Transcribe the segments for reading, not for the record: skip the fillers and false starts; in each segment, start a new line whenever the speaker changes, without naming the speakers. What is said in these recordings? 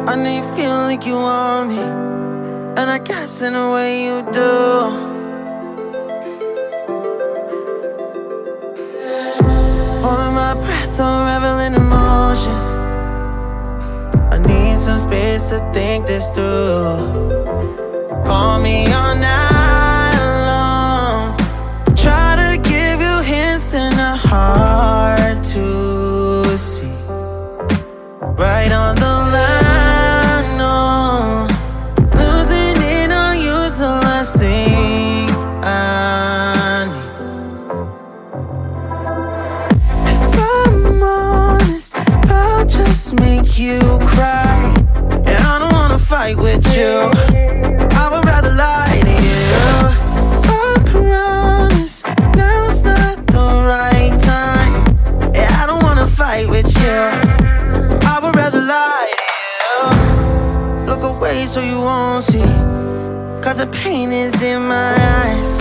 I know you feel like you want me, and I guess in a way you do. Holding my breath, unraveling emotions. I need some space to think this through. Call me all night long. Try to give you hints and a hard to see. Right on the line, no. Losing it on you's the last thing I need. If I'm honest, I'll just make you cry. And I don't wanna fight with you, I would rather lie to you. I promise, now's not the right time. Yeah, I don't wanna fight with you, I would rather lie to you. Look away so you won't see, cause the pain is in my eyes.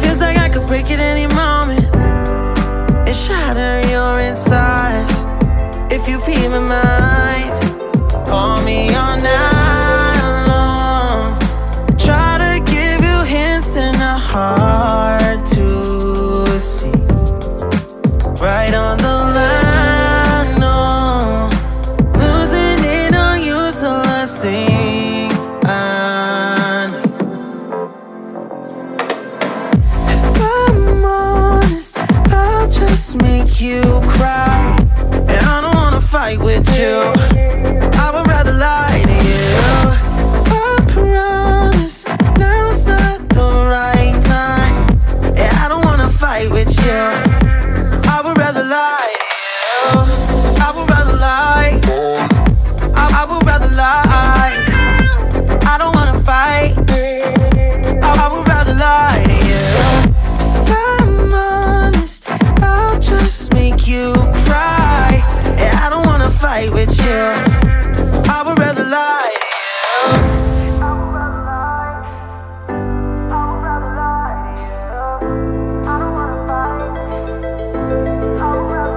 Feels like I could break at any moment and shatter your insides. If you feel my mind, call me all night long. Try to give you hints and a hard to see. Right on the line, no. Losing it on you's the last thing I need. If I'm honest, I'll just make you cry. And I don't wanna fight with you, I would rather lie to you. I promise, now's not the right time. Yeah, I don't wanna fight with you, I would rather lie to you. I would rather lie, I would rather lie. I don't wanna fight, I would rather lie to you. If I'm honest, I'll just make you cry. Yeah, I don't wanna fight with you, I would rather lie to you.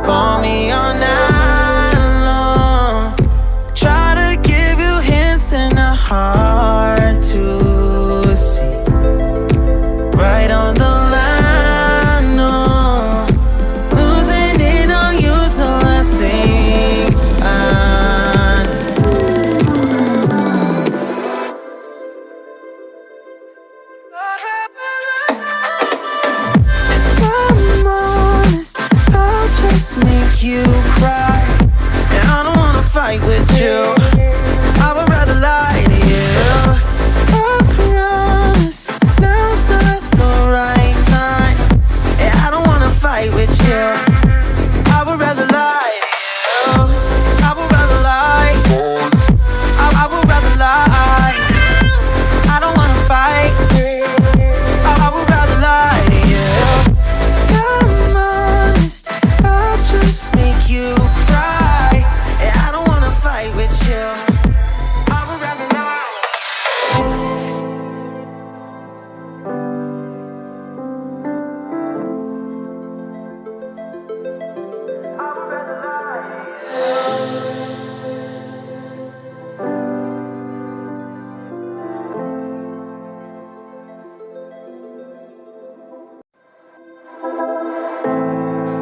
Call me all night long. Try to give you hints and a hard to see. Right on the line, no. Losing it on you's the last thing I need. If I'm honest, I'll just make you cry. And I don't wanna fight with you, I would rather lie to you. I promise, now's not the right time. Yeah, I don't wanna fight with you, I would rather lie to you. I would rather lie, I would rather lie. I don't wanna fight, I would rather lie to you. I'm honest, I'll just make you cry. Yeah, I don't wanna fight with you, I would rather lie. I would rather lie to you.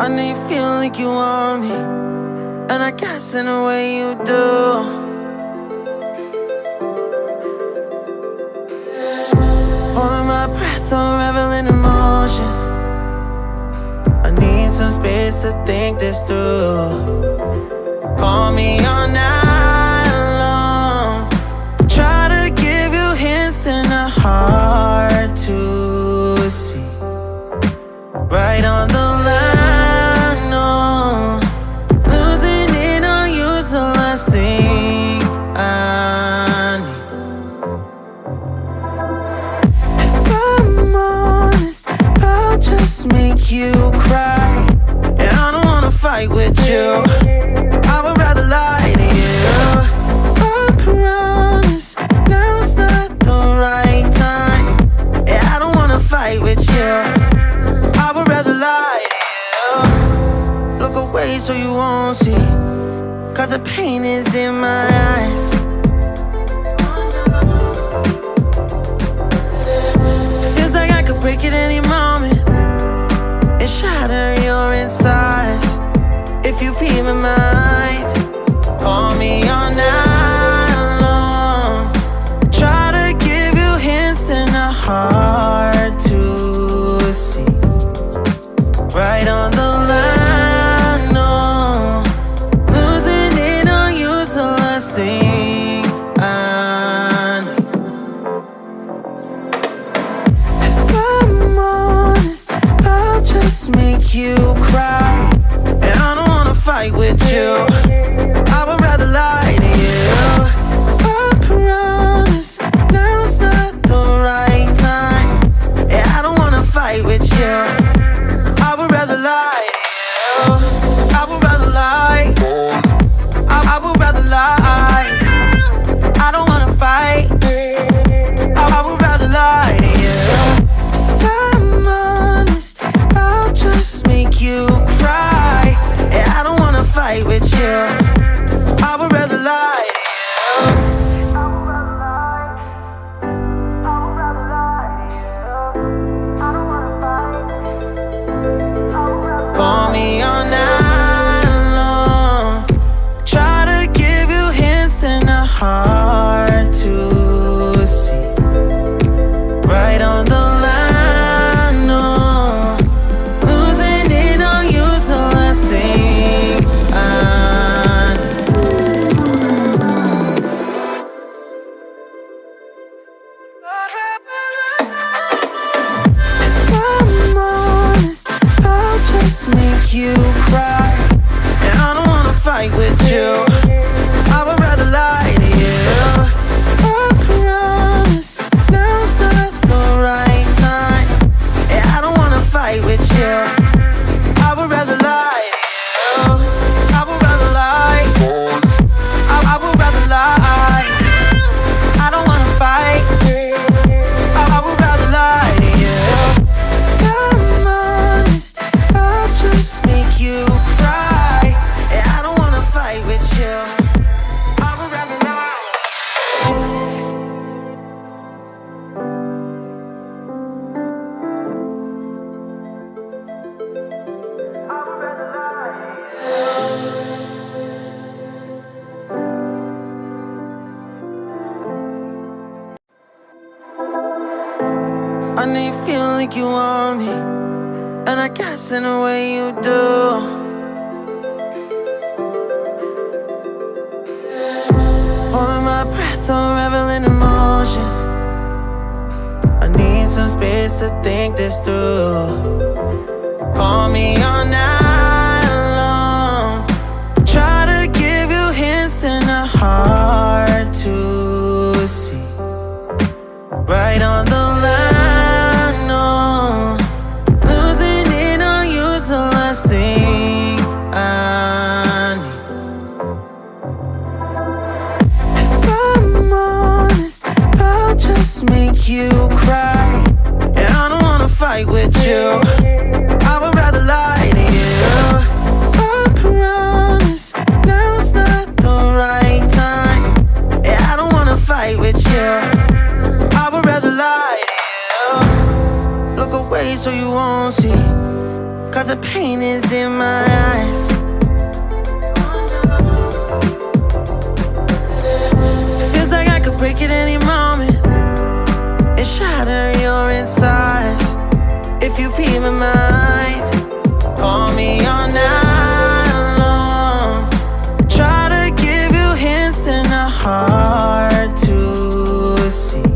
I know you feel like you want me, and I guess in a way you do. Holding my breath, unraveling emotions. I need some space to think this through. Call me all night long. Try to give you hints and a hard to see. Right on the line, no. Losing it on you's the last thing I need. If I'm honest, I'll just make you cry. And I don't wanna fight with you, I would rather lie to you. I promise, now's not the right time. Yeah, I don't wanna fight with you, I would rather lie to you. Look away away so you won't see, 'cause the pain is in my eyes. Feels like I could break it any moment and shatter your insides. If you feel my mind, call me all night long. Try to give you hints and a hard to see. Right on the line, no. Losing it on you's the last thing I need. If I'm honest, I'll just make you cry, and I don't wanna fight with you. I would rather lie to you. I promise now's not the right time, and I don't wanna fight with you. I would rather lie to you. I would rather lie. I would rather lie. I don't wanna fight. I would rather lie to you. If I'm honest, I'll just make you cry, and I don't wanna fight with you. I would rather lie to you. Call me all night long. Try to give you hints and a hard to see. Right on the line, no. Losing it on you's the last thing I need. If I'm honest, I'll just make you cry, and I don't wanna fight with you. I would rather lie to you. I promise now's not the right time, and I don't wanna fight with you. I would rather lie to you. I would rather lie. I would rather lie. I don't wanna fight. I would rather lie to you. If I'm honest, I'll just make you cry, and I don't wanna fight with you. I would rather lie. I would rather lie. I know you feel like you want me, and I guess in a way you do. Holding my breath, unraveling emotions. I need some space to think this through. Call me all night long. Try to give you hints and a hard to see. Right on the line, no. Losing it on you's the last thing I need. If I'm honest, I'll just make you cry, and I don't wanna fight with you. I would rather lie to you. I promise now's not the right time, and I don't wanna fight with you. I would rather lie to you. Look away so you won't see, 'cause the pain is in my eyes. Feels like I could break it any moment and shatter your insides. If you feel my mind, call me all night long. Try to give you hints and a hard to see.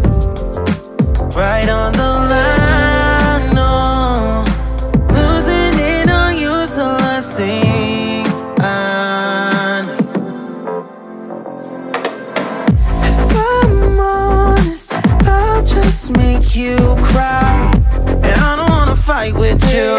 Right on the line, no. Losing it on you's the last thing I need. If I'm honest, I'll just make you cry, and I don't wanna fight with you.